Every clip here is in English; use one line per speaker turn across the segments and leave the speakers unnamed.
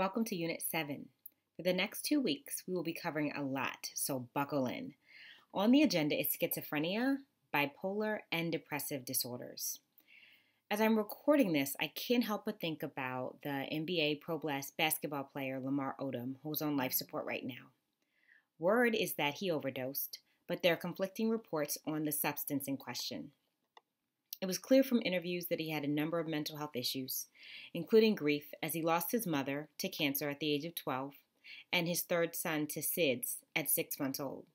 Welcome to Unit 7. For the next 2 weeks, we will be covering a lot, so buckle in. On the agenda is schizophrenia, bipolar, and depressive disorders. As I'm recording this, I can't help but think about the NBA Pro basketball player Lamar Odom, who's on life support right now. Word is that he overdosed, but there are conflicting reports on the substance in question. It was clear from interviews that he had a number of mental health issues, including grief as he lost his mother to cancer at the age of 12 and his third son to SIDS at 6 months old.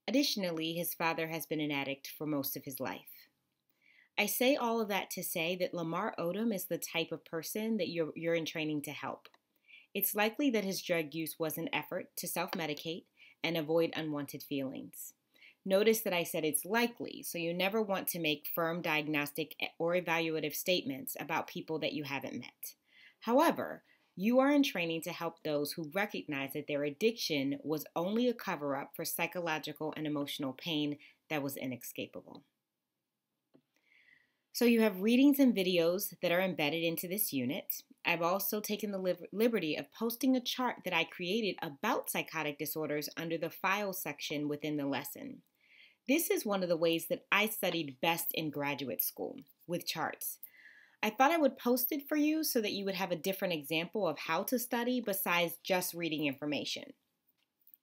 Additionally, his father has been an addict for most of his life. I say all of that to say that Lamar Odom is the type of person that you're in training to help. It's likely that his drug use was an effort to self-medicate and avoid unwanted feelings. Notice that I said it's likely, so you never want to make firm diagnostic or evaluative statements about people that you haven't met. However, you are in training to help those who recognize that their addiction was only a cover-up for psychological and emotional pain that was inescapable. So you have readings and videos that are embedded into this unit. I've also taken the liberty of posting a chart that I created about psychotic disorders under the files section within the lesson. This is one of the ways that I studied best in graduate school, with charts. I thought I would post it for you so that you would have a different example of how to study besides just reading information.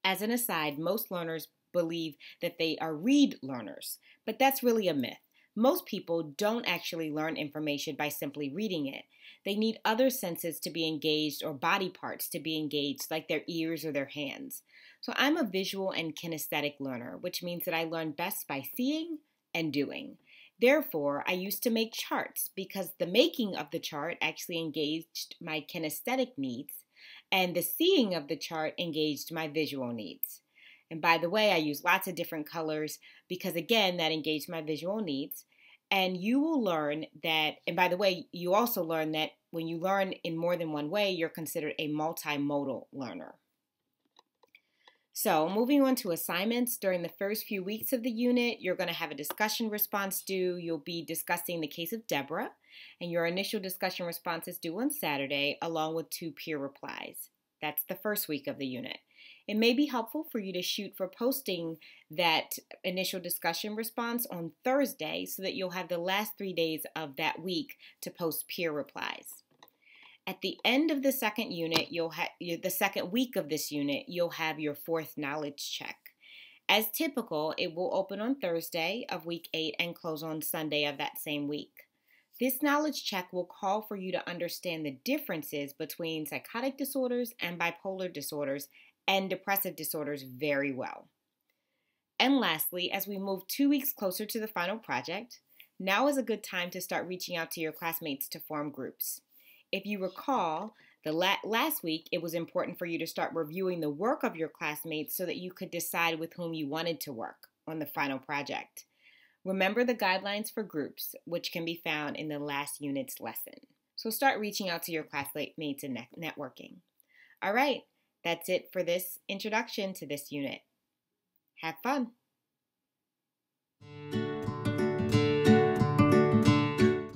As an aside, most learners believe that they are read learners, but that's really a myth. Most people don't actually learn information by simply reading it. They need other senses to be engaged or body parts to be engaged, like their ears or their hands. So I'm a visual and kinesthetic learner, which means that I learn best by seeing and doing. Therefore, I used to make charts because the making of the chart actually engaged my kinesthetic needs, and the seeing of the chart engaged my visual needs. And by the way, I use lots of different colors because, again, that engaged my visual needs. And you will learn that, and by the way, you also learn that when you learn in more than one way, you're considered a multimodal learner. So moving on to assignments, during the first few weeks of the unit, you're going to have a discussion response due. You'll be discussing the case of Deborah, and your initial discussion response is due on Saturday, along with 2 peer replies. That's the first week of the unit. It may be helpful for you to shoot for posting that initial discussion response on Thursday so that you'll have the last 3 days of that week to post peer replies. At the end of the second unit, the second week of this unit, you'll have your 4th knowledge check. As typical, it will open on Thursday of week 8 and close on Sunday of that same week. This knowledge check will call for you to understand the differences between psychotic disorders and bipolar disorders and depressive disorders very well. And lastly, as we move 2 weeks closer to the final project, now is a good time to start reaching out to your classmates to form groups. If you recall, last week it was important for you to start reviewing the work of your classmates so that you could decide with whom you wanted to work on the final project. Remember the guidelines for groups, which can be found in the last unit's lesson. So start reaching out to your classmates and networking. All right, that's it for this introduction to this unit. Have fun.